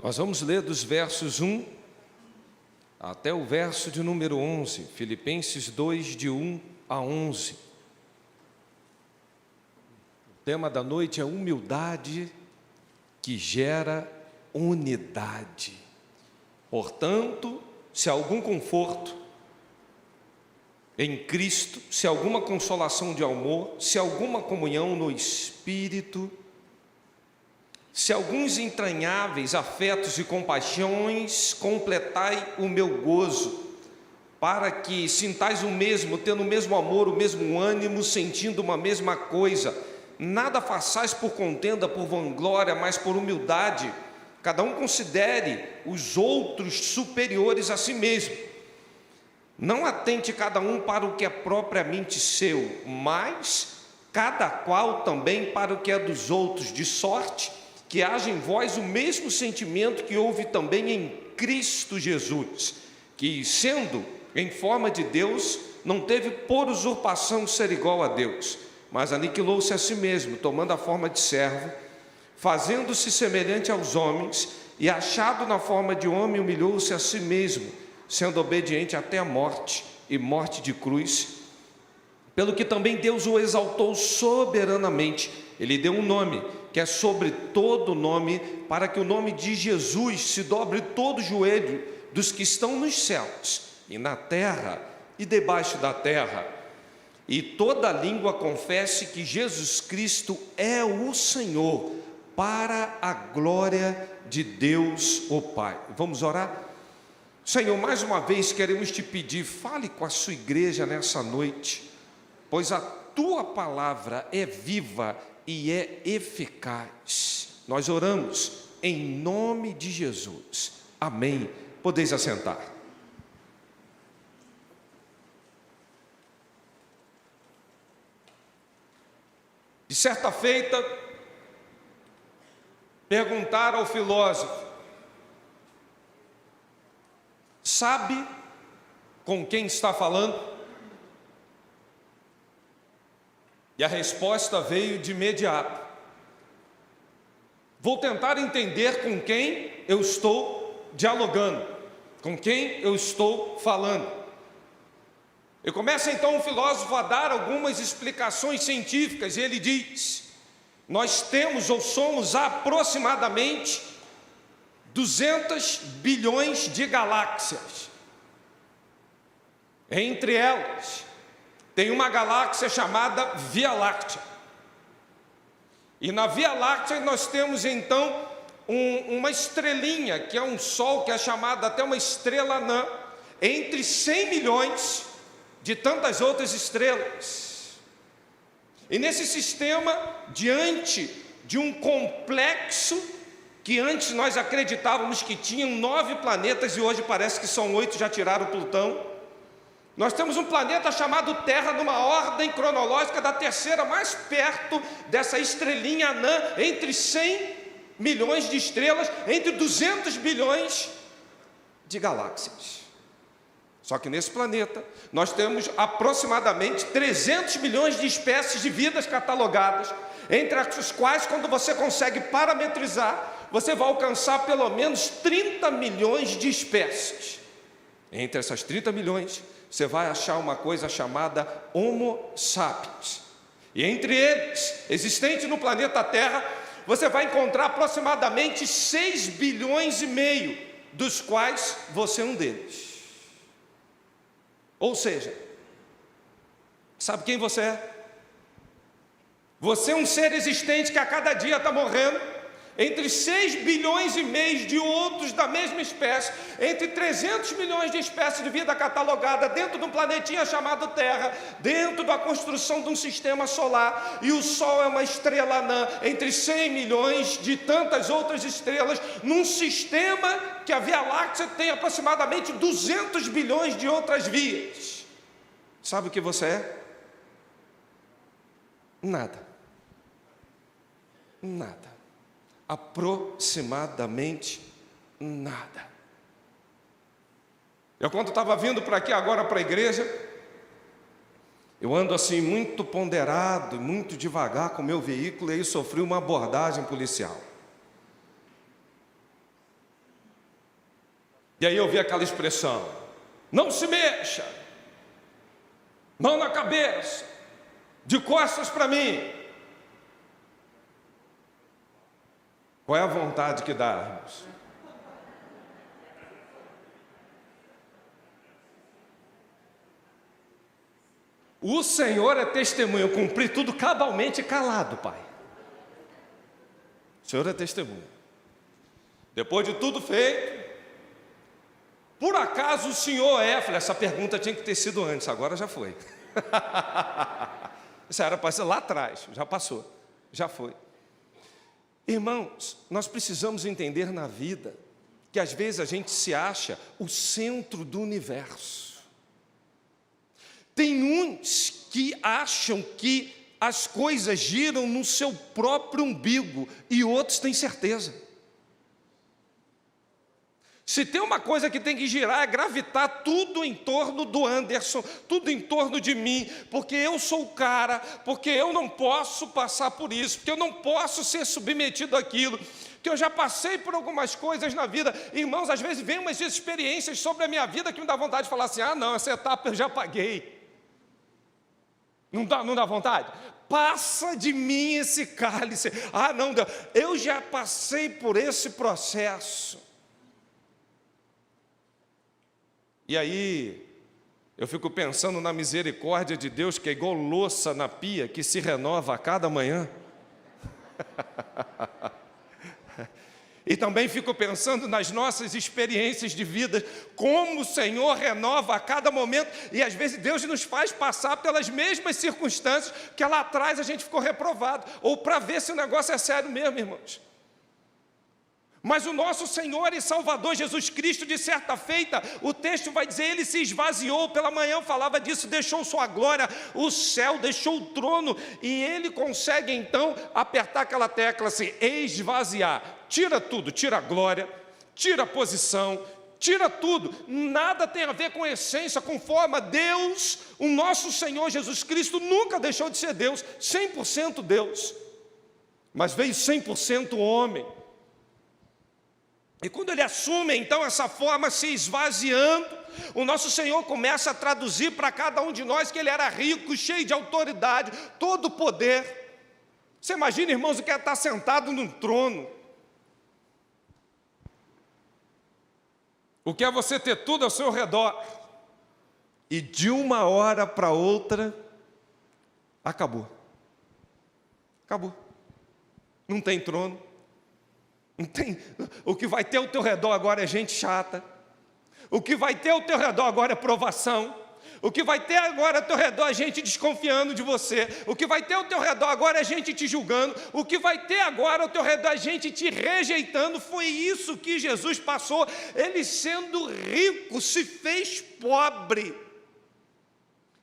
Nós vamos ler dos versos 1 até o verso de número 11, Filipenses 2, de 1 a 11. O tema da noite é humildade que gera unidade. Portanto, se há algum conforto em Cristo, se há alguma consolação de amor, se há alguma comunhão no Espírito, se alguns entranháveis afetos e compaixões, completai o meu gozo, para que sintais o mesmo, tendo o mesmo amor, o mesmo ânimo, sentindo uma mesma coisa. Nada façais por contenda, por vanglória, mas por humildade. Cada um considere os outros superiores a si mesmo. Não atente cada um para o que é propriamente seu, mas cada qual também para o que é dos outros, de sorte que haja em vós o mesmo sentimento que houve também em Cristo Jesus, que, sendo em forma de Deus, não teve por usurpação ser igual a Deus, mas aniquilou-se a si mesmo, tomando a forma de servo, fazendo-se semelhante aos homens, e achado na forma de homem, humilhou-se a si mesmo, sendo obediente até a morte, e morte de cruz, pelo que também Deus o exaltou soberanamente. Ele deu um nome, que é sobre todo nome, para que o nome de Jesus se dobre todo o joelho dos que estão nos céus, e na terra, e debaixo da terra, e toda língua confesse que Jesus Cristo é o Senhor, para a glória de Deus o Pai. Vamos orar? Senhor, mais uma vez queremos te pedir, fale com a sua igreja nessa noite, pois a tua palavra é viva e é eficaz. Nós oramos em nome de Jesus. Amém. Podeis assentar. De certa feita, perguntaram ao filósofo: sabe com quem está falando? E a resposta veio de imediato: vou tentar entender com quem eu estou dialogando, com quem eu estou falando. E começa então o filósofo a dar algumas explicações científicas, e ele diz: nós temos ou somos aproximadamente 200 bilhões de galáxias. Entre elas, tem uma galáxia chamada Via Láctea. E na Via Láctea nós temos então uma estrelinha, que é um Sol, que é chamada até uma estrela anã, entre 100 milhões de tantas outras estrelas. E nesse sistema, diante de um complexo, que antes nós acreditávamos que tinham 9 planetas, e hoje parece que são 8, já tiraram Plutão. Nós temos um planeta chamado Terra, numa ordem cronológica da terceira, mais perto dessa estrelinha anã, entre 100 milhões de estrelas, entre 200 bilhões de galáxias. Só que nesse planeta, nós temos aproximadamente 300 milhões de espécies de vidas catalogadas, entre as quais, quando você consegue parametrizar, você vai alcançar pelo menos 30 milhões de espécies. Entre essas 30 milhões, você vai achar uma coisa chamada Homo sapiens. E entre eles, existente no planeta Terra, você vai encontrar aproximadamente 6 bilhões e meio, dos quais você é um deles. Ou seja, sabe quem você é? Você é um ser existente que a cada dia está morrendo, entre 6 bilhões e meio de outros da mesma espécie, entre 300 milhões de espécies de vida catalogada dentro de um planetinha chamado Terra, dentro da construção de um sistema solar, e o Sol é uma estrela anã, entre 100 milhões de tantas outras estrelas, num sistema que a Via Láctea tem aproximadamente 200 bilhões de outras vias. Sabe o que você é? Nada. Nada. Aproximadamente nada. Eu, quando estava vindo para aqui agora para a igreja, eu ando assim muito ponderado, muito devagar com o meu veículo, e aí sofri uma abordagem policial. E aí eu vi aquela expressão: não se mexa, mão na cabeça, de costas para mim. Qual é a vontade que dá, irmãos? O Senhor é testemunha, eu cumpri tudo cabalmente calado, Pai. O Senhor é testemunha. Depois de tudo feito, por acaso o Senhor é? Falei, essa pergunta tinha que ter sido antes, agora já foi. Isso era para ser lá atrás, já passou, já foi. Irmãos, nós precisamos entender na vida que às vezes a gente se acha o centro do universo. Tem uns que acham que as coisas giram no seu próprio umbigo e outros têm certeza. Se tem uma coisa que tem que girar, é gravitar tudo em torno do Anderson, tudo em torno de mim, porque eu sou o cara, porque eu não posso passar por isso, porque eu não posso ser submetido àquilo, que eu já passei por algumas coisas na vida. Irmãos, às vezes vem umas experiências sobre a minha vida que me dá vontade de falar assim, ah não, essa etapa eu já paguei. Não dá vontade? Passa de mim esse cálice. Ah não, Deus, eu já passei por esse processo. E aí, eu fico pensando na misericórdia de Deus, que é igual louça na pia, que se renova a cada manhã. E também fico pensando nas nossas experiências de vida, como o Senhor renova a cada momento, e às vezes Deus nos faz passar pelas mesmas circunstâncias que lá atrás a gente ficou reprovado, ou para ver se o negócio é sério mesmo, irmãos. Mas o nosso Senhor e Salvador Jesus Cristo, de certa feita, o texto vai dizer, ele se esvaziou. Pela manhã eu falava disso, deixou sua glória, o céu, deixou o trono, e ele consegue então apertar aquela tecla assim, esvaziar. Tira tudo, tira a glória, tira a posição, tira tudo, nada tem a ver com a essência, com forma. Deus, o nosso Senhor Jesus Cristo nunca deixou de ser Deus, 100% Deus, mas veio 100% homem. E quando ele assume então essa forma, se esvaziando, o nosso Senhor começa a traduzir para cada um de nós que ele era rico, cheio de autoridade, todo poder. Você imagina, irmãos, o que é estar sentado num trono? O que é você ter tudo ao seu redor? E de uma hora para outra, acabou. Acabou. Não tem trono. Não tem. O que vai ter ao teu redor agora é gente chata. O que vai ter ao teu redor agora é provação. O que vai ter agora ao teu redor é gente desconfiando de você. O que vai ter ao teu redor agora é gente te julgando. O que vai ter agora ao teu redor é gente te rejeitando. Foi isso que Jesus passou. Ele, sendo rico, se fez pobre.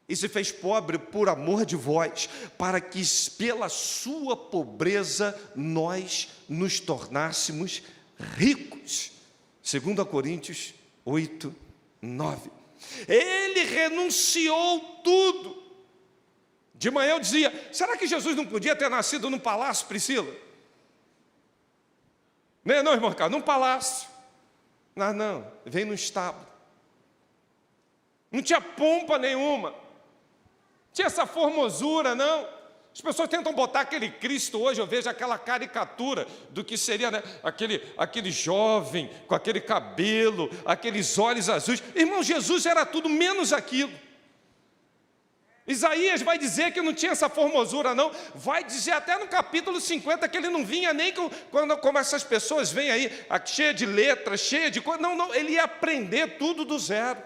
E se fez pobre por amor de vós, para que pela sua pobreza nós nos tornássemos ricos. 2 Coríntios 8, 9. Ele renunciou tudo. De manhã eu dizia, será que Jesus não podia ter nascido num palácio, Priscila? Não, irmão Ricardo, num palácio. Não, veio no estábulo. Não tinha pompa nenhuma. Tinha essa formosura, não. As pessoas tentam botar aquele Cristo hoje, eu vejo aquela caricatura do que seria, né, aquele jovem, com aquele cabelo, aqueles olhos azuis. Irmão, Jesus era tudo menos aquilo. Isaías vai dizer que não tinha essa formosura, não. Vai dizer até no capítulo 50 que ele não vinha nem como essas pessoas vêm aí, cheia de letras, cheia de coisas. Não, ele ia aprender tudo do zero.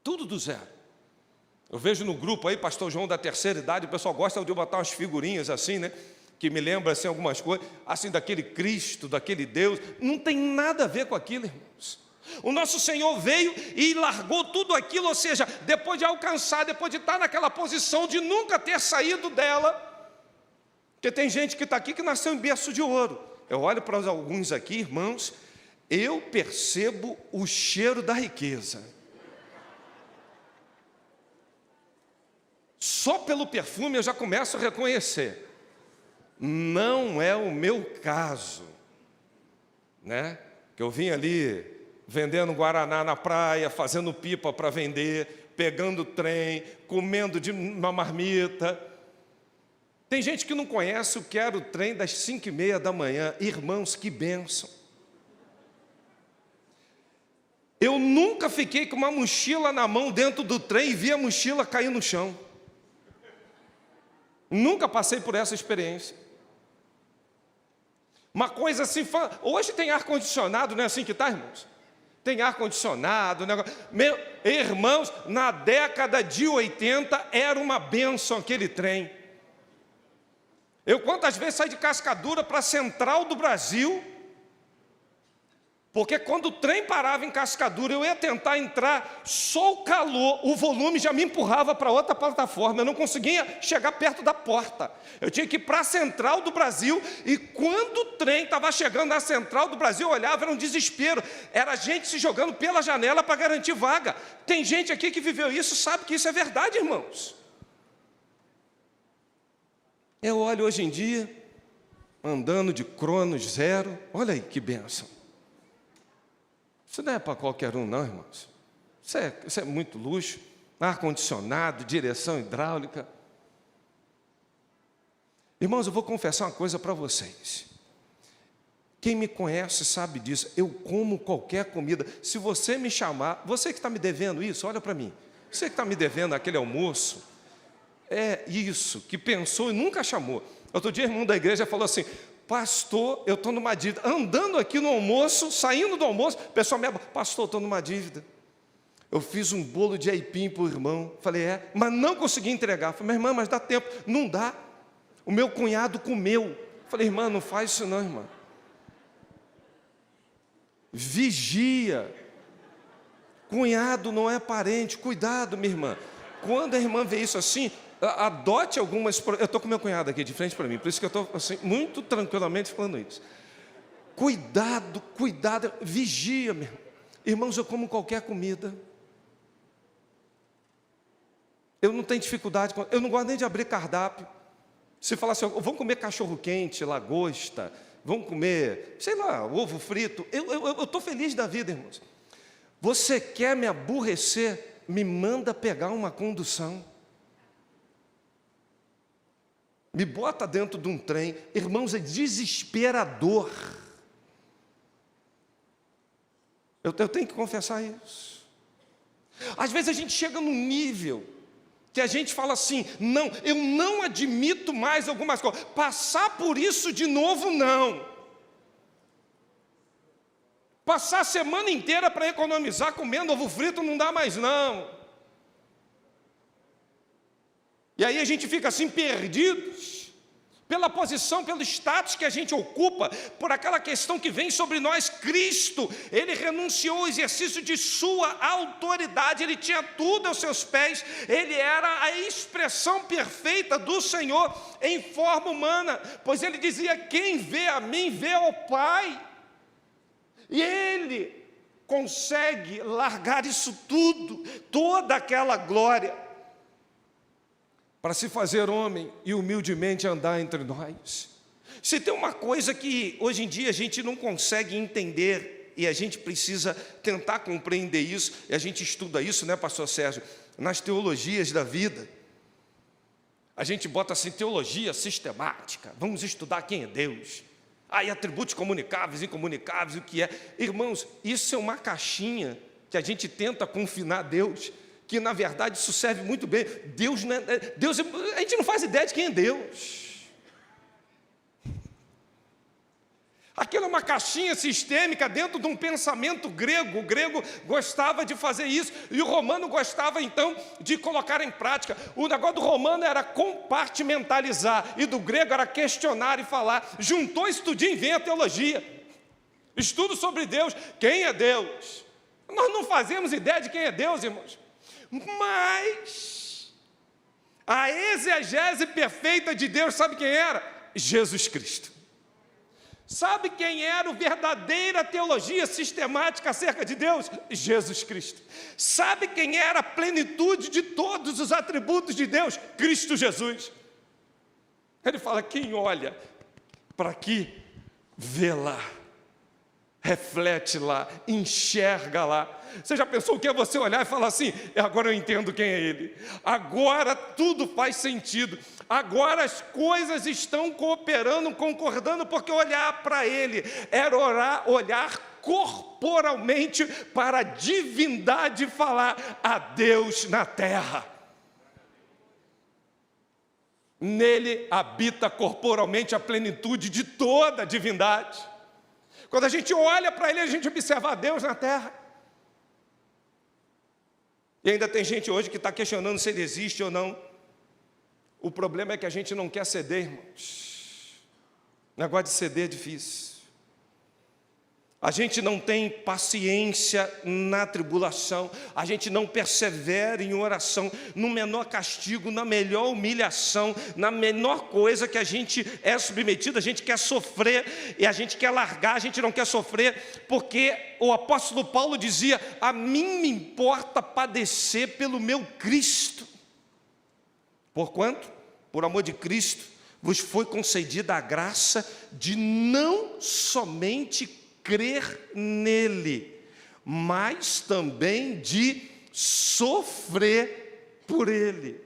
Tudo do zero. Eu vejo no grupo aí, pastor João da terceira idade, o pessoal gosta de botar umas figurinhas assim, né? Que me lembra assim algumas coisas, assim daquele Cristo, daquele Deus. Não tem nada a ver com aquilo, irmãos. O nosso Senhor veio e largou tudo aquilo, ou seja, depois de alcançar, depois de estar naquela posição de nunca ter saído dela. Porque tem gente que está aqui que nasceu em berço de ouro. Eu olho para alguns aqui, irmãos, eu percebo o cheiro da riqueza. Só pelo perfume eu já começo a reconhecer. Não é o meu caso. né? Que eu vim ali vendendo guaraná na praia, fazendo pipa para vender, pegando trem, comendo de uma marmita. Tem gente que não conhece o que era o trem das 5h30 da manhã. Irmãos, que bênção! Eu nunca fiquei com uma mochila na mão dentro do trem e vi a mochila cair no chão. Nunca passei por essa experiência. Uma coisa assim, hoje tem ar-condicionado, não é assim que está, irmãos? Tem ar-condicionado, negócio. Irmãos, na década de 80 era uma bênção aquele trem. Eu quantas vezes saí de Cascadura para a Central do Brasil, porque quando o trem parava em Cascadura, eu ia tentar entrar, só o calor, o volume já me empurrava para outra plataforma, eu não conseguia chegar perto da porta. Eu tinha que ir para a Central do Brasil, e quando o trem estava chegando na Central do Brasil, eu olhava, era um desespero, era gente se jogando pela janela para garantir vaga. Tem gente aqui que viveu isso, sabe que isso é verdade, irmãos. Eu olho hoje em dia, andando de Cronos zero, olha aí que bênção. Isso não é para qualquer um não, irmãos. Isso é muito luxo, ar-condicionado, direção hidráulica. Irmãos, eu vou confessar uma coisa para vocês. Quem me conhece sabe disso, eu como qualquer comida. Se você me chamar, você que está me devendo isso, olha para mim. Você que está me devendo aquele almoço, é isso, que pensou e nunca chamou. Outro dia, irmão da igreja falou assim: pastor, eu estou numa dívida. Andando aqui no almoço, saindo do almoço, o pessoal me abraça: pastor, estou numa dívida. Eu fiz um bolo de aipim para o irmão. Falei: mas não consegui entregar. Falei: minha irmã, mas dá tempo. Não dá. O meu cunhado comeu. Falei: irmã, não faz isso não, irmã. Vigia. Cunhado não é parente. Cuidado, minha irmã. Quando a irmã vê isso assim, adote algumas... Eu estou com meu cunhado aqui de frente para mim, por isso que eu estou assim, muito tranquilamente falando isso. Cuidado, cuidado, vigia, meu irmão. Irmãos, eu como qualquer comida. Eu não tenho dificuldade, eu não gosto nem de abrir cardápio. Se falar assim, vamos comer cachorro-quente, lagosta, vamos comer, sei lá, ovo frito, eu estou feliz da vida, irmãos. Você quer me aborrecer? Me manda pegar uma condução. Me bota dentro de um trem. Irmãos, é desesperador. Eu tenho que confessar isso. Às vezes a gente chega num nível que a gente fala assim: não, eu não admito mais algumas coisas. Passar por isso de novo, não. Passar a semana inteira para economizar comendo ovo frito não dá mais não. E aí a gente fica assim perdidos, pela posição, pelo status que a gente ocupa, por aquela questão que vem sobre nós. Cristo, Ele renunciou ao exercício de sua autoridade, Ele tinha tudo aos seus pés, Ele era a expressão perfeita do Senhor em forma humana, pois Ele dizia: quem vê a mim, vê ao Pai. E Ele consegue largar isso tudo, toda aquela glória, para se fazer homem e humildemente andar entre nós. Se tem uma coisa que hoje em dia a gente não consegue entender, e a gente precisa tentar compreender isso, e a gente estuda isso, né, pastor Sérgio, nas teologias da vida. A gente bota assim, teologia sistemática, vamos estudar quem é Deus. Aí atributos comunicáveis, incomunicáveis, o que é. Irmãos, isso é uma caixinha que a gente tenta confinar Deus, que na verdade isso serve muito bem. Deus, a gente não faz ideia de quem é Deus. Aquilo é uma caixinha sistêmica dentro de um pensamento grego. O grego gostava de fazer isso, e o romano gostava então de colocar em prática. O negócio do romano era compartimentalizar, e do grego era questionar e falar. Juntou isso tudinho e vem a teologia. Estudo sobre Deus. Quem é Deus? Nós não fazemos ideia de quem é Deus, irmãos. Mas a exegese perfeita de Deus, sabe quem era? Jesus Cristo. Sabe quem era a verdadeira teologia sistemática acerca de Deus? Jesus Cristo. Sabe quem era a plenitude de todos os atributos de Deus? Cristo Jesus. Ele fala: quem olha para aqui, vê lá. reflete lá, enxerga lá. Você já pensou o que é você olhar e falar assim: agora eu entendo quem é Ele, agora tudo faz sentido, agora as coisas estão cooperando, concordando, porque olhar para Ele era olhar corporalmente para a divindade e falar: a Deus na terra. Nele habita corporalmente a plenitude de toda a divindade. Quando a gente olha para Ele, a gente observa a Deus na terra. E ainda tem gente hoje que está questionando se Ele existe ou não. O problema é que a gente não quer ceder, irmãos. O negócio de ceder é difícil. A gente não tem paciência na tribulação, a gente não persevera em oração, no menor castigo, na melhor humilhação, na menor coisa que a gente é submetido, a gente quer sofrer e a gente quer largar, a gente não quer sofrer, porque o apóstolo Paulo dizia: a mim me importa padecer pelo meu Cristo. Porquanto, por amor de Cristo, vos foi concedida a graça de não somente crer nele, mas também de sofrer por ele.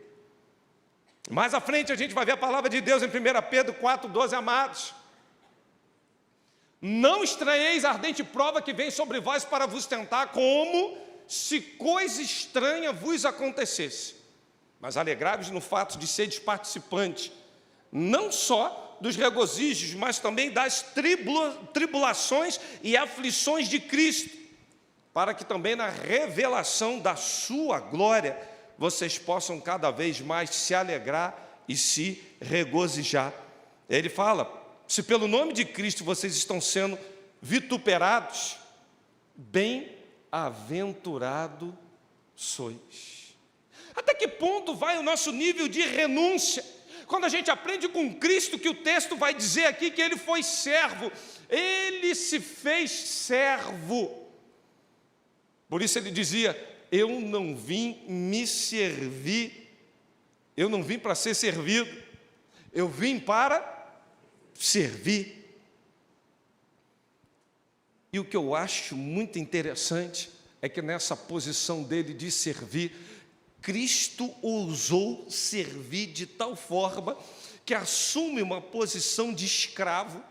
Mais à frente a gente vai ver a palavra de Deus em 1 Pedro 4,12, amados. Não estranheis a ardente prova que vem sobre vós para vos tentar, como se coisa estranha vos acontecesse. Mas alegrai-vos no fato de seres participantes, não só dos regozijos, mas também das tribulações e aflições de Cristo, para que também na revelação da sua glória, vocês possam cada vez mais se alegrar e se regozijar. Ele fala: se pelo nome de Cristo vocês estão sendo vituperados, bem-aventurado sois. Até que ponto vai o nosso nível de renúncia? Quando a gente aprende com Cristo, que o texto vai dizer aqui que Ele foi servo, Ele se fez servo. Por isso Ele dizia: eu não vim me servir, eu não vim para ser servido, eu vim para servir. E o que eu acho muito interessante é que nessa posição dele de servir, Cristo ousou servir de tal forma que assume uma posição de escravo,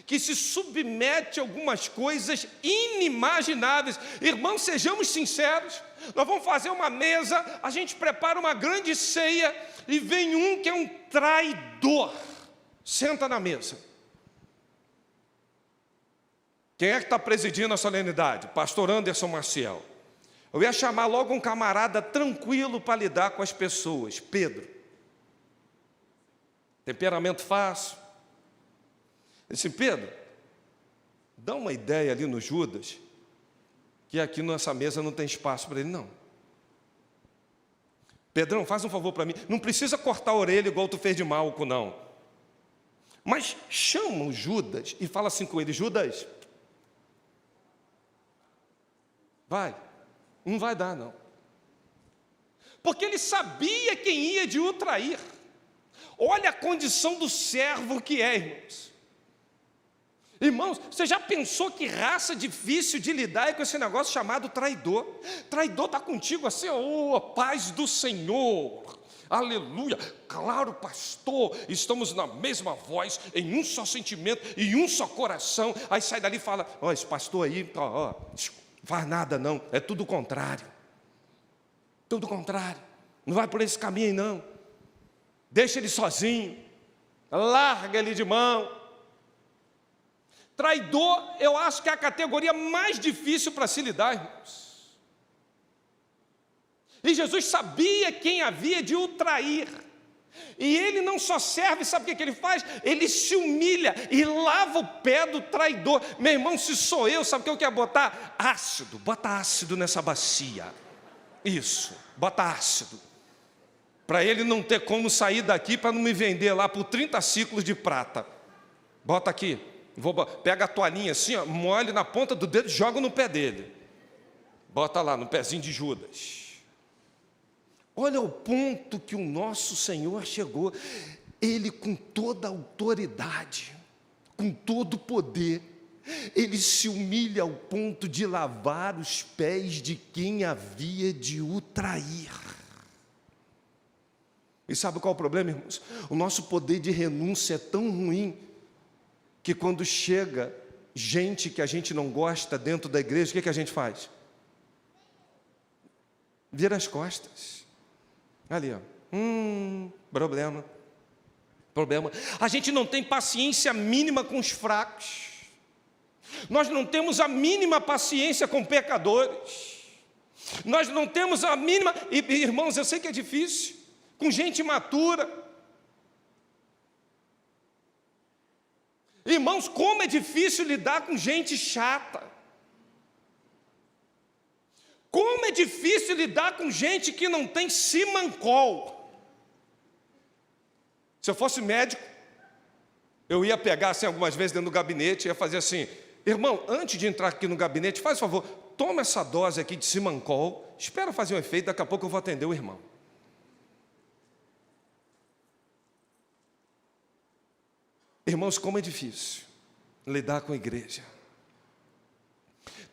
que se submete a algumas coisas inimagináveis. Irmãos, sejamos sinceros, nós vamos fazer uma mesa, a gente prepara uma grande ceia e vem um que é um traidor, senta na mesa. Quem é que está presidindo a solenidade? Pastor Anderson Maciel. Eu ia chamar logo um camarada tranquilo para lidar com as pessoas, Pedro. Temperamento fácil. Eu disse: Pedro, dá uma ideia ali no Judas, que aqui nessa mesa não tem espaço para ele, não. Pedrão, faz um favor para mim, não precisa cortar a orelha igual tu fez de Malco, não. Mas chama o Judas e fala assim com ele: Judas, vai. Não vai dar, não. Porque ele sabia quem ia de o trair. Olha a condição do servo que é, irmãos. Irmãos, você já pensou que raça difícil de lidar é com esse negócio chamado traidor? Traidor está contigo assim: oh, paz do Senhor, aleluia, claro, pastor, estamos na mesma voz, em um só sentimento, em um só coração. Aí sai dali e fala: ó, esse pastor aí, faz nada não, é tudo o contrário. Tudo o contrário. Não vai por esse caminho aí não. Deixa ele sozinho. Larga ele de mão. Traidor, eu acho que é a categoria mais difícil para se lidar, irmãos. E Jesus sabia quem havia de o trair. E ele não só serve, sabe o que ele faz? Ele se humilha e lava o pé do traidor. Meu irmão, se sou eu, sabe o que eu quero botar? Ácido, bota ácido nessa bacia. Isso, bota ácido. Para ele não ter como sair daqui para não me vender lá por 30 ciclos de prata. Bota aqui, pega a toalhinha assim, ó, molhe na ponta do dedo e joga no pé dele. Bota lá no pezinho de Judas. Olha o ponto que o nosso Senhor chegou. Ele, com toda a autoridade, com todo o poder, Ele se humilha ao ponto de lavar os pés de quem havia de o trair. E sabe qual é o problema, irmãos? O nosso poder de renúncia é tão ruim que quando chega gente que a gente não gosta dentro da igreja, o que a gente faz? Vira as costas. Ali, ó. Problema. A gente não tem paciência mínima com os fracos. Nós não temos a mínima paciência com pecadores. Nós não temos a mínima... E, irmãos, eu sei que é difícil. Com gente imatura. Irmãos, como é difícil lidar com gente chata. Como é difícil lidar com gente que não tem simancol. Se eu fosse médico, eu ia pegar assim algumas vezes dentro do gabinete e ia fazer assim: irmão, antes de entrar aqui no gabinete, faz favor, toma essa dose aqui de simancol, espera fazer um efeito, daqui a pouco eu vou atender o irmão. Irmãos, como é difícil lidar com a igreja.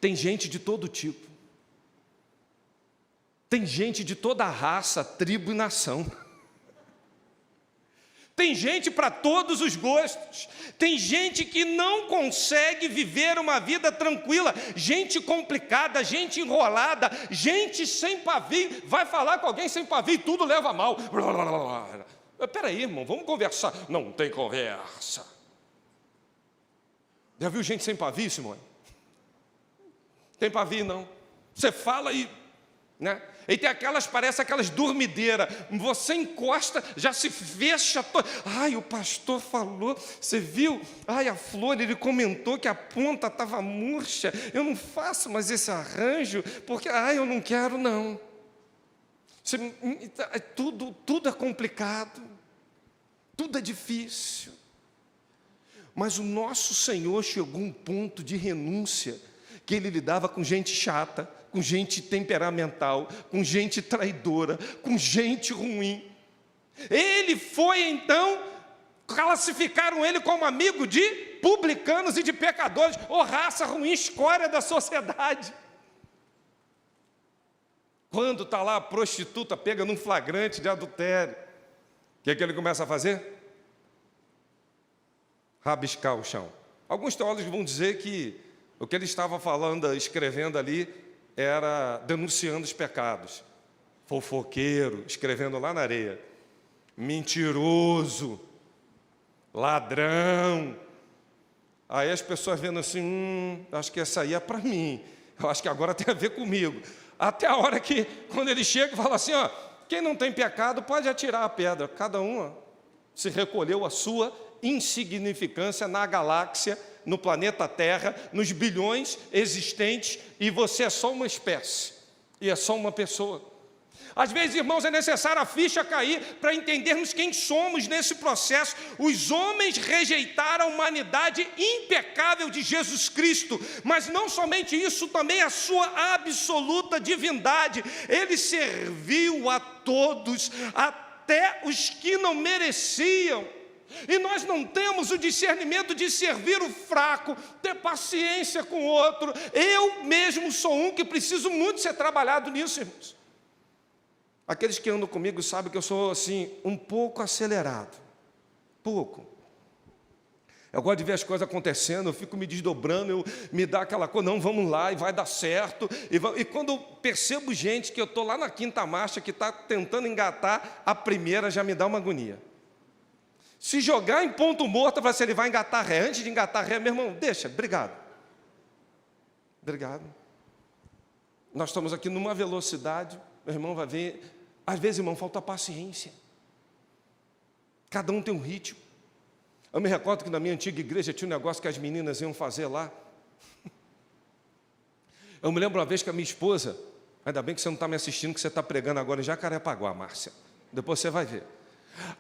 Tem gente de todo tipo. Tem gente de toda raça, tribo e nação. Tem gente para todos os gostos. Tem gente que não consegue viver uma vida tranquila. Gente complicada, gente enrolada, gente sem pavio. Vai falar com alguém sem pavio e tudo leva mal. Espera aí, irmão, vamos conversar. Não tem conversa. Já viu gente sem pavio, Simone? Tem pavio, não. Você fala e... né? E tem aquelas, parece aquelas dormideiras, você encosta, já se fecha todo. Ai, o pastor falou, você viu? Ai, a Flor, ele comentou que a ponta estava murcha, eu não faço mais esse arranjo, porque, eu não quero não. Tudo é complicado, tudo é difícil. Mas o nosso Senhor chegou a um ponto de renúncia, que Ele lidava com gente chata, com gente temperamental, com gente traidora, com gente ruim. Ele foi então, classificaram ele como amigo de publicanos e de pecadores, raça ruim, escória da sociedade. Quando está lá a prostituta pega num flagrante de adultério, o que ele começa a fazer? Rabiscar o chão. Alguns teólogos vão dizer que o que ele estava falando, escrevendo ali, era denunciando os pecados. Fofoqueiro, escrevendo lá na areia. Mentiroso. Ladrão. Aí as pessoas vendo assim, acho que essa aí é para mim. Eu acho que agora tem a ver comigo. Até a hora que, quando ele chega e fala assim, quem não tem pecado pode atirar a pedra. Cada um se recolheu a sua insignificância na galáxia, no planeta Terra, nos bilhões existentes, e você é só uma espécie, e é só uma pessoa. Às vezes, irmãos, é necessário a ficha cair para entendermos quem somos nesse processo. Os homens rejeitaram a humanidade impecável de Jesus Cristo, mas não somente isso, também a sua absoluta divindade. Ele serviu a todos, até os que não mereciam. E nós não temos o discernimento de servir o fraco, ter paciência com o outro. Eu mesmo sou um que preciso muito ser trabalhado nisso, irmãos. Aqueles que andam comigo sabem que eu sou assim, um pouco acelerado. Pouco. Eu gosto de ver as coisas acontecendo, eu fico me desdobrando, me dá aquela coisa, não, vamos lá, e vai dar certo. E quando eu percebo gente que eu estou lá na quinta marcha, que está tentando engatar, a primeira já me dá uma agonia. Se jogar em ponto morto, eu falo assim, ele vai engatar ré. Antes de engatar ré, meu irmão, deixa, obrigado. Obrigado. Nós estamos aqui numa velocidade, meu irmão vai ver. Às vezes, irmão, falta paciência. Cada um tem um ritmo. Eu me recordo que na minha antiga igreja tinha um negócio que as meninas iam fazer lá. Eu me lembro uma vez que a minha esposa, ainda bem que você não está me assistindo, que você está pregando agora em Jacarepaguá, Márcia. Depois você vai ver.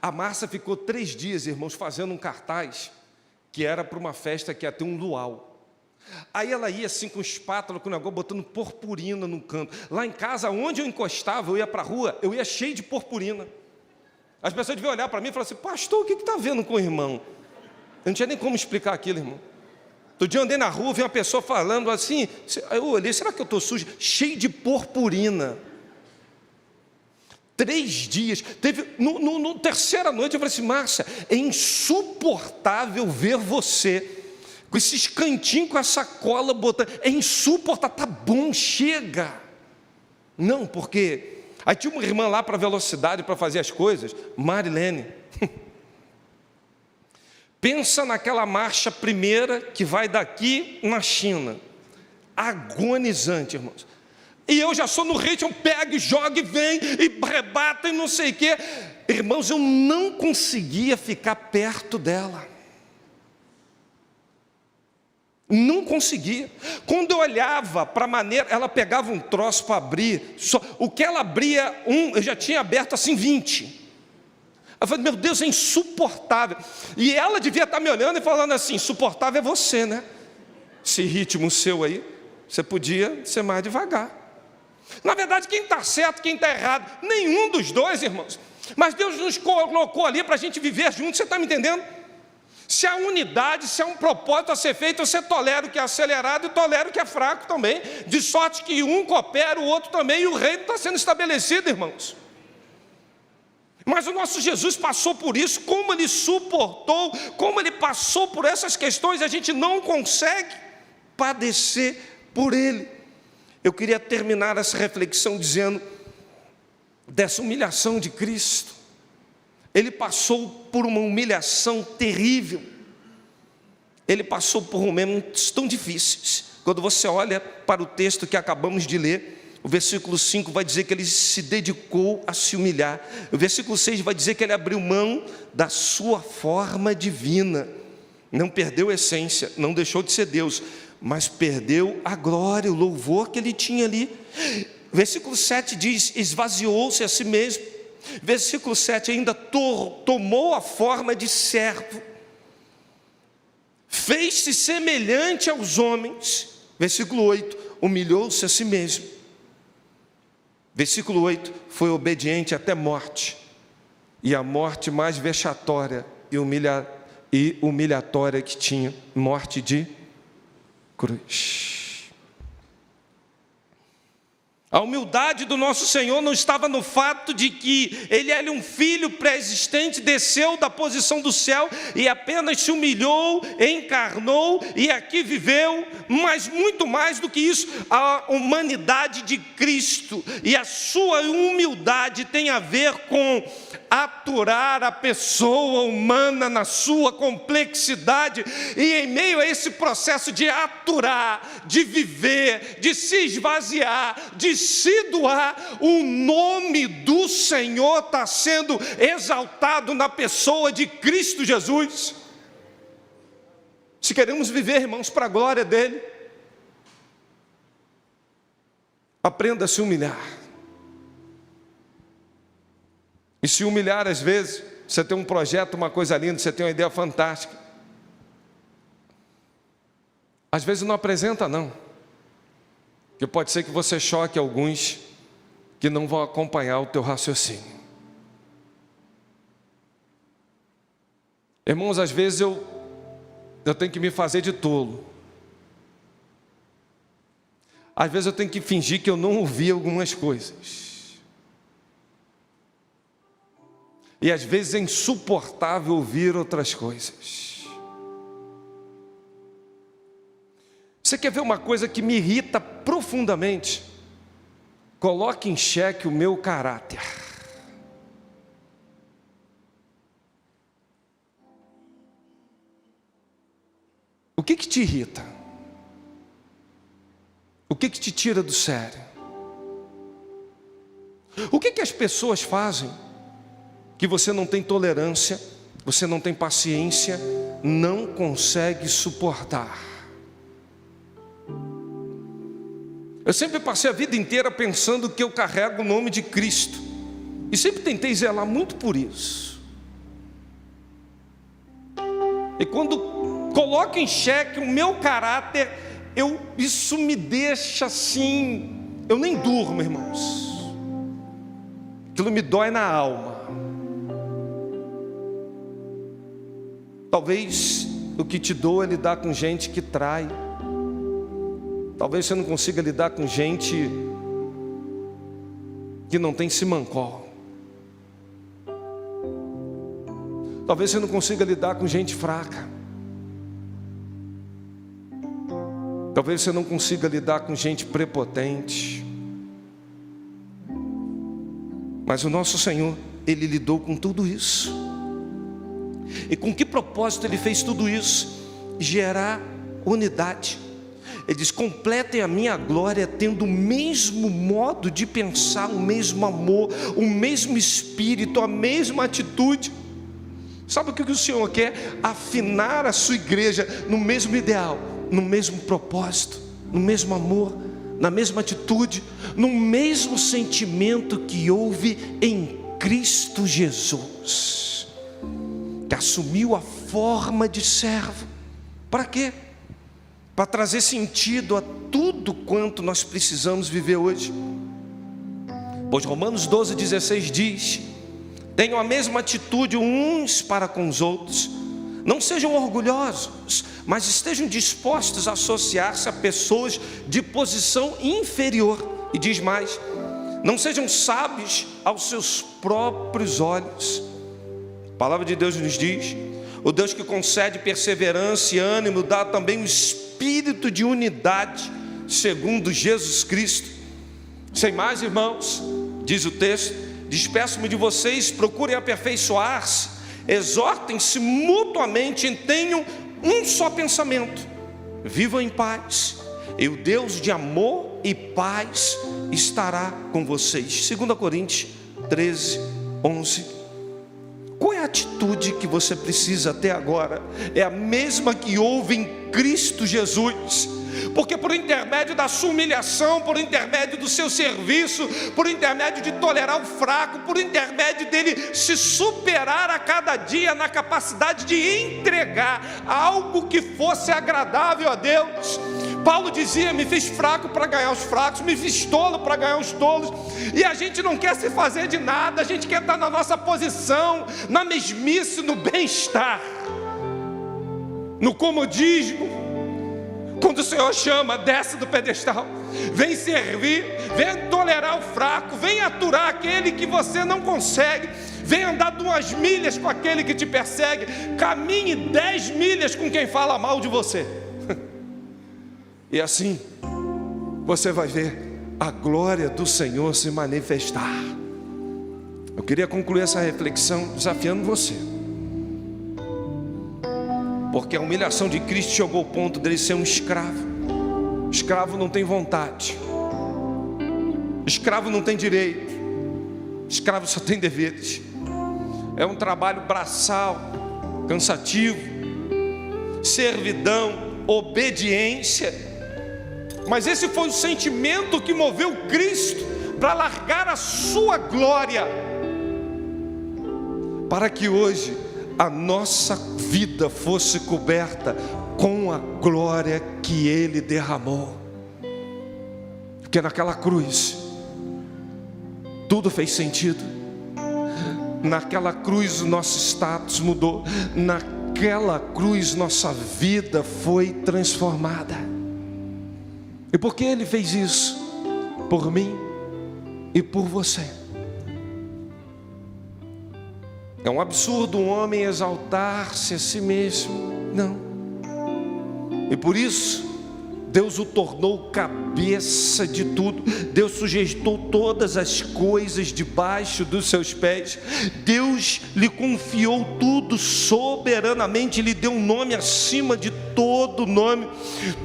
A Márcia ficou 3 dias, irmãos, fazendo um cartaz que era para uma festa que ia ter um luau. Aí ela ia assim com espátula, com o negócio, botando purpurina no canto. Lá em casa, onde eu encostava, eu ia para a rua, eu ia cheio de purpurina. As pessoas deviam olhar para mim e falar assim, pastor, o que está vendo com o irmão? Eu não tinha nem como explicar aquilo, irmão. Outro dia eu andei na rua, vi uma pessoa falando assim, eu olhei, será que eu estou sujo? Cheio de purpurina. 3 dias, no terceira noite eu falei assim, Márcia, é insuportável ver você com esses cantinhos, com essa cola botando, é insuportável, tá bom, chega. Não, porque, aí tinha uma irmã lá para velocidade, para fazer as coisas, Marilene, pensa naquela marcha primeira, que vai daqui na China, agonizante, irmãos, e eu já sou no ritmo, pega e joga e vem, e rebata e não sei o quê, irmãos, eu não conseguia ficar perto dela, não conseguia. Quando eu olhava para a maneira, ela pegava um troço para abrir, o que ela abria, eu já tinha aberto assim 20. Eu falei, meu Deus, é insuportável. E ela devia estar me olhando e falando assim, insuportável é você, né? Esse ritmo seu aí, você podia ser mais devagar. Na verdade, quem está certo, quem está errado, nenhum dos dois, irmãos. Mas Deus nos colocou ali para a gente viver junto, você está me entendendo? Se há unidade, se há um propósito a ser feito, você tolera o que é acelerado e tolera o que é fraco também, de sorte que um coopera, o outro também, e o reino está sendo estabelecido, irmãos. Mas o nosso Jesus passou por isso, como Ele suportou, como Ele passou por essas questões, a gente não consegue padecer por Ele. Eu queria terminar essa reflexão dizendo dessa humilhação de Cristo. Ele passou por uma humilhação terrível. Ele passou por momentos tão difíceis. Quando você olha para o texto que acabamos de ler, o versículo 5 vai dizer que ele se dedicou a se humilhar. O versículo 6 vai dizer que ele abriu mão da sua forma divina. Não perdeu a essência, não deixou de ser Deus, mas perdeu a glória, o louvor que ele tinha ali. Versículo 7 diz, esvaziou-se a si mesmo. Versículo 7 ainda, tomou a forma de servo, fez-se semelhante aos homens. Versículo 8, humilhou-se a si mesmo. Versículo 8, foi obediente até morte, e a morte mais vexatória e humilhatória que tinha, morte de cruz. A humildade do nosso Senhor não estava no fato de que Ele era um filho pré-existente, desceu da posição do céu e apenas se humilhou, encarnou e aqui viveu, mas muito mais do que isso, a humanidade de Cristo e a sua humildade tem a ver com aturar a pessoa humana na sua complexidade, e em meio a esse processo de aturar, de viver, de se esvaziar, de se doar, o nome do Senhor está sendo exaltado na pessoa de Cristo Jesus. Se queremos viver, irmãos, para a glória dEle, aprenda a se humilhar. E se humilhar às vezes, você tem um projeto, uma coisa linda, você tem uma ideia fantástica. Às vezes não apresenta não, porque pode ser que você choque alguns que não vão acompanhar o teu raciocínio. Irmãos, às vezes eu tenho que me fazer de tolo. Às vezes eu tenho que fingir que eu não ouvi algumas coisas. E às vezes é insuportável ouvir outras coisas. Você quer ver uma coisa que me irrita profundamente? Coloque em xeque o meu caráter. O que te irrita? O que te tira do sério? O que as pessoas fazem que você não tem tolerância, você não tem paciência, não consegue suportar? Eu sempre passei a vida inteira pensando que eu carrego o nome de Cristo, e sempre tentei zelar muito por isso. E quando coloco em xeque o meu caráter, isso me deixa assim, eu nem durmo, irmãos. Aquilo me dói na alma. Talvez o que te doa é lidar com gente que trai. Talvez você não consiga lidar com gente que não tem simancol. Talvez você não consiga lidar com gente fraca. Talvez você não consiga lidar com gente prepotente. Mas o nosso Senhor, Ele lidou com tudo isso. E com que propósito Ele fez tudo isso? Gerar unidade. Ele diz: completem a minha glória tendo o mesmo modo de pensar, o mesmo amor, o mesmo espírito, a mesma atitude. Sabe o que o Senhor quer? Afinar a sua igreja no mesmo ideal, no mesmo propósito, no mesmo amor, na mesma atitude, no mesmo sentimento que houve em Cristo Jesus, que assumiu a forma de servo. Para quê? Para trazer sentido a tudo quanto nós precisamos viver hoje. Pois Romanos 12,16 diz: tenham a mesma atitude uns para com os outros, não sejam orgulhosos, mas estejam dispostos a associar-se a pessoas de posição inferior. E diz mais: não sejam sábios aos seus próprios olhos. A palavra de Deus nos diz: o Deus que concede perseverança e ânimo dá também o espírito de unidade, segundo Jesus Cristo. Sem mais, irmãos, diz o texto, despeço-me de vocês, procurem aperfeiçoar-se, exortem-se mutuamente e tenham um só pensamento, vivam em paz, e o Deus de amor e paz estará com vocês. 2 Coríntios 13:11. Qual é a atitude que você precisa até agora? É a mesma que houve em Cristo Jesus. Porque por intermédio da sua humilhação, por intermédio do seu serviço, por intermédio de tolerar o fraco, por intermédio dele se superar a cada dia na capacidade de entregar algo que fosse agradável a Deus. Paulo dizia: me fiz fraco para ganhar os fracos, me fiz tolo para ganhar os tolos. E a gente não quer se fazer de nada, a gente quer estar na nossa posição, na mesmice, no bem-estar, no comodismo. Quando o Senhor chama, desce do pedestal, vem servir, vem tolerar o fraco, vem aturar aquele que você não consegue, vem andar 2 milhas com aquele que te persegue, caminhe 10 milhas com quem fala mal de você. E assim você vai ver a glória do Senhor se manifestar. Eu queria concluir essa reflexão desafiando você, porque a humilhação de Cristo chegou ao ponto dele ser um escravo. Escravo não tem vontade, escravo não tem direito, escravo só tem deveres. É um trabalho braçal, cansativo, servidão, obediência. Mas esse foi o sentimento que moveu Cristo para largar a sua glória, para que hoje a nossa vida fosse coberta com a glória que Ele derramou. Porque naquela cruz tudo fez sentido. Naquela cruz o nosso status mudou. Naquela cruz nossa vida foi transformada. E por que Ele fez isso? Por mim e por você. É um absurdo um homem exaltar-se a si mesmo. Não. E por isso Deus o tornou cabeça de tudo. Deus sujeitou todas as coisas debaixo dos seus pés. Deus lhe confiou tudo soberanamente. Lhe deu um nome acima de todo nome.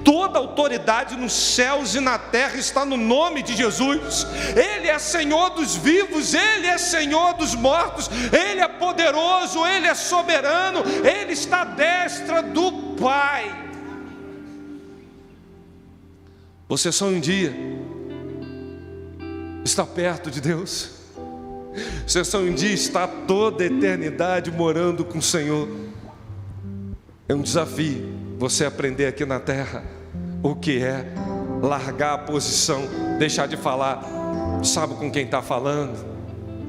Toda autoridade nos céus e na terra está no nome de Jesus. Ele é Senhor dos vivos, Ele é Senhor dos mortos. Ele é poderoso, Ele é soberano. Ele está à destra do Pai. Você só um dia está perto de Deus. Você só um dia está toda a eternidade morando com o Senhor. É um desafio você aprender aqui na terra o que é largar a posição, deixar de falar. Sabe com quem está falando?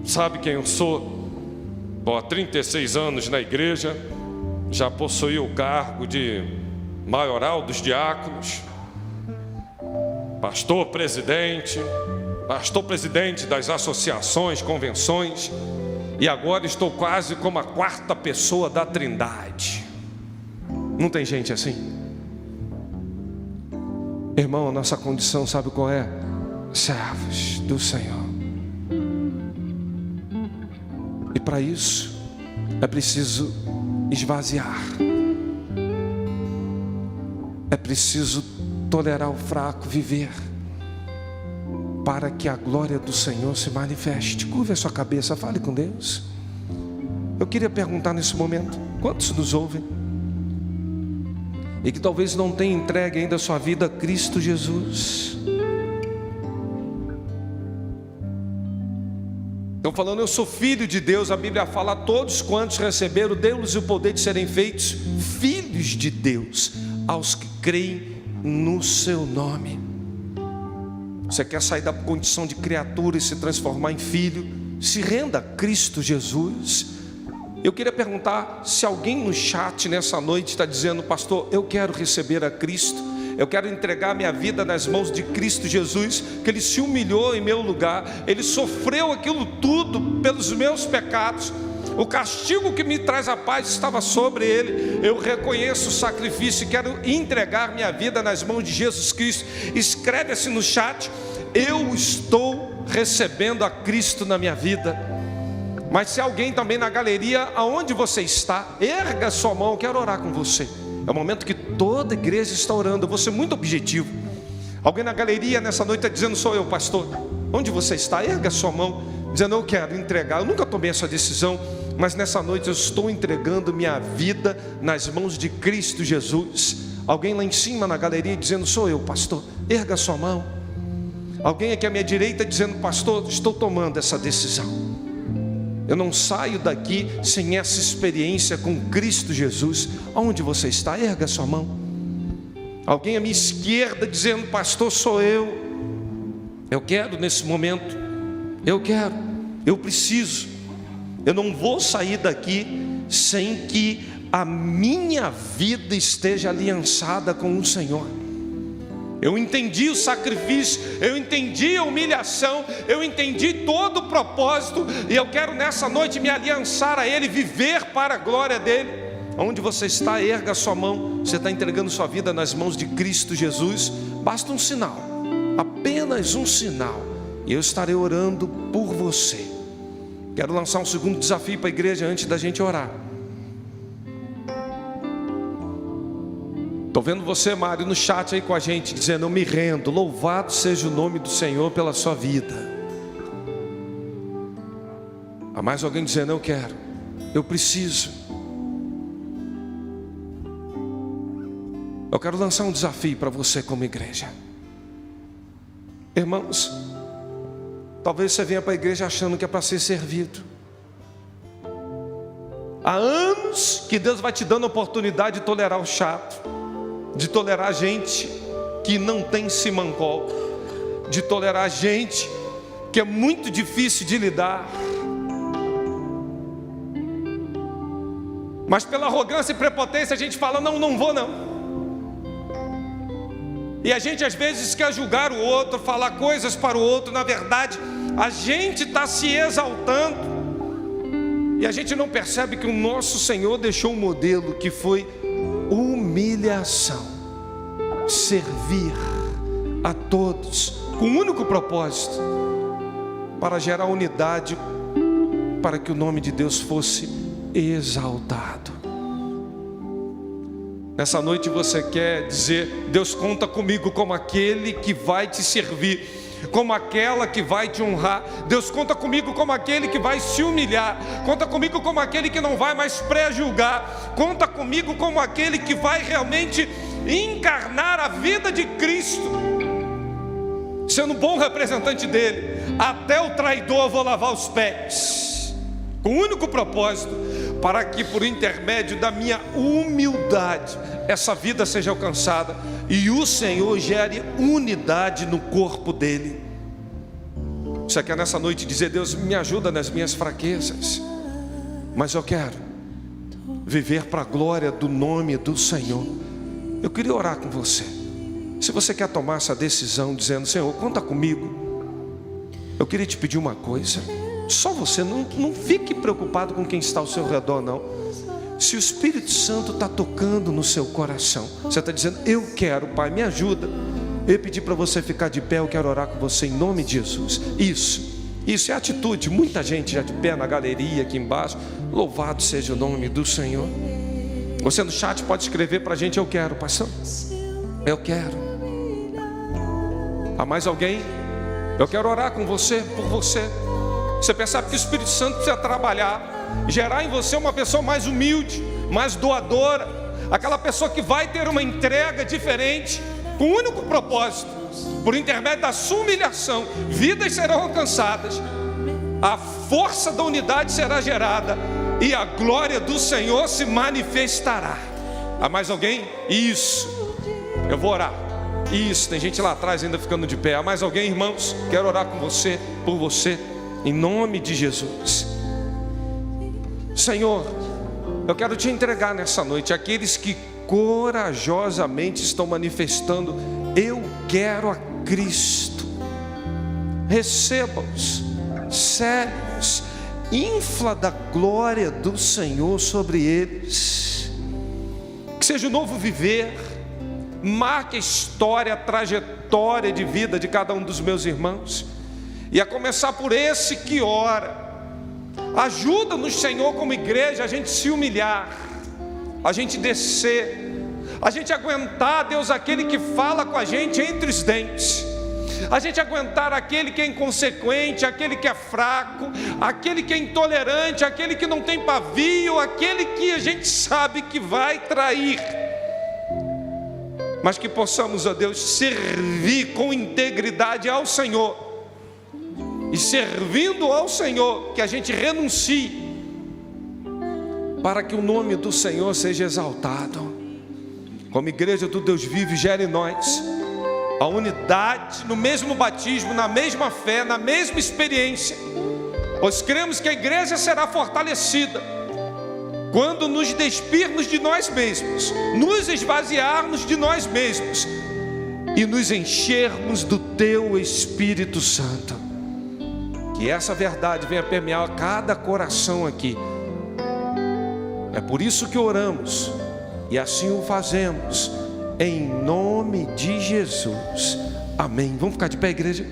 Sabe quem eu sou? Há 36 anos na igreja, já possuiu o cargo de maioral dos diáconos, pastor presidente das associações, convenções, e agora estou quase como a quarta pessoa da Trindade. Não tem gente assim? Irmão, a nossa condição sabe qual é? Servos do Senhor. E para isso é preciso esvaziar, é preciso tolerar o fraco, viver, para que a glória do Senhor se manifeste. Curve a sua cabeça, fale com Deus. Eu queria perguntar nesse momento: quantos nos ouvem e que talvez não tenham entregue ainda a sua vida a Cristo Jesus? Estão falando, eu sou filho de Deus. A Bíblia fala, todos quantos receberam, deu-lhes o poder de serem feitos filhos de Deus, aos que creem no seu nome. Você quer sair da condição de criatura e se transformar em filho? Se renda a Cristo Jesus. Eu queria perguntar se alguém no chat nessa noite está dizendo: pastor, eu quero receber a Cristo, eu quero entregar minha vida nas mãos de Cristo Jesus, que Ele se humilhou em meu lugar, Ele sofreu aquilo tudo pelos meus pecados, o castigo que me traz a paz estava sobre Ele. Eu reconheço o sacrifício e quero entregar minha vida nas mãos de Jesus Cristo. Escreve assim no chat: eu estou recebendo a Cristo na minha vida. Mas se alguém também na galeria, aonde você está, erga sua mão, eu quero orar com você. É o momento que toda a igreja está orando. Eu vou ser muito objetivo. Alguém na galeria nessa noite está dizendo: sou eu, pastor. Onde você está? Erga sua mão, dizendo: eu quero entregar. Eu nunca tomei essa decisão, mas nessa noite eu estou entregando minha vida nas mãos de Cristo Jesus. Alguém lá em cima na galeria dizendo: sou eu, pastor. Erga sua mão. Alguém aqui à minha direita dizendo: pastor, estou tomando essa decisão. Eu não saio daqui sem essa experiência com Cristo Jesus. Aonde você está? Erga sua mão. Alguém à minha esquerda dizendo: pastor, sou eu. Eu quero nesse momento. Eu preciso. Eu não vou sair daqui sem que a minha vida esteja aliançada com o Senhor. Eu entendi o sacrifício, eu entendi a humilhação, eu entendi todo o propósito, e eu quero nessa noite me aliançar a Ele, viver para a glória dEle. Onde você está, erga a sua mão. Você está entregando sua vida nas mãos de Cristo Jesus. Basta um sinal, apenas um sinal, e eu estarei orando por você. Quero lançar um segundo desafio para a igreja antes da gente orar. Estou vendo você, Mário, no chat aí com a gente, dizendo: eu me rendo. Louvado seja o nome do Senhor pela sua vida. Há mais alguém dizendo: eu quero, eu preciso. Eu quero lançar um desafio para você como igreja. Irmãos, talvez você venha para a igreja achando que é para ser servido. Há anos que Deus vai te dando a oportunidade de tolerar o chato, de tolerar gente que não tem simancol, de tolerar gente que é muito difícil de lidar. Mas pela arrogância e prepotência a gente fala: não, não vou não. E a gente às vezes quer julgar o outro, falar coisas para o outro. Na verdade, a gente está se exaltando, e a gente não percebe que o nosso Senhor deixou um modelo que foi humilhação, servir a todos com um único propósito: para gerar unidade, para que o nome de Deus fosse exaltado. Nessa noite você quer dizer: Deus, conta comigo como aquele que vai te servir, como aquela que vai te honrar. Deus, conta comigo como aquele que vai se humilhar. Conta comigo como aquele que não vai mais pré-julgar. Conta comigo como aquele que vai realmente encarnar a vida de Cristo, sendo um bom representante dele. Até o traidor eu vou lavar os pés, com o único propósito: para que por intermédio da minha humildade essa vida seja alcançada e o Senhor gere unidade no corpo dele. Você quer nessa noite dizer: Deus, me ajuda nas minhas fraquezas, mas eu quero viver para a glória do nome do Senhor. Eu queria orar com você. Se você quer tomar essa decisão dizendo: Senhor, conta comigo, eu queria te pedir uma coisa. Só você, não fique preocupado com quem está ao seu redor, não. Se o Espírito Santo está tocando no seu coração, você está dizendo: eu quero, Pai, me ajuda. Eu pedi para você ficar de pé, eu quero orar com você em nome de Jesus. Isso é atitude. Muita gente já de pé na galeria aqui embaixo. Louvado seja o nome do Senhor. Você no chat pode escrever para a gente: eu quero, pastor, eu quero. Há mais alguém? Eu quero orar com você, por você. Você percebe que o Espírito Santo precisa trabalhar, gerar em você uma pessoa mais humilde, mais doadora, aquela pessoa que vai ter uma entrega diferente, com um único propósito: por intermédio da sua humilhação, vidas serão alcançadas, a força da unidade será gerada e a glória do Senhor se manifestará. Há mais alguém? Isso, eu vou orar. Isso, tem gente lá atrás ainda ficando de pé. Há mais alguém, irmãos? Quero orar com você, por você, em nome de Jesus. Senhor, eu quero te entregar nessa noite aqueles que corajosamente estão manifestando: eu quero a Cristo. Receba-os, cele-os, infla da glória do Senhor sobre eles. Que seja o novo viver, marque a história, a trajetória de vida de cada um dos meus irmãos, e a começar por esse que ora. Ajuda-nos, Senhor, como igreja, a gente se humilhar, a gente descer, a gente aguentar, Deus, aquele que fala com a gente entre os dentes, a gente aguentar aquele que é inconsequente, aquele que é fraco, aquele que é intolerante, aquele que não tem pavio, aquele que a gente sabe que vai trair, mas que possamos, ó Deus, servir com integridade ao Senhor. E servindo ao Senhor, que a gente renuncie, para que o nome do Senhor seja exaltado. Como igreja do Deus vivo, gere em nós a unidade no mesmo batismo, na mesma fé, na mesma experiência, pois cremos que a igreja será fortalecida quando nos despirmos de nós mesmos, nos esvaziarmos de nós mesmos e nos enchermos do Teu Espírito Santo. Que essa verdade venha permear cada coração aqui. É por isso que oramos, e assim o fazemos, em nome de Jesus. Amém. Vamos ficar de pé, igreja?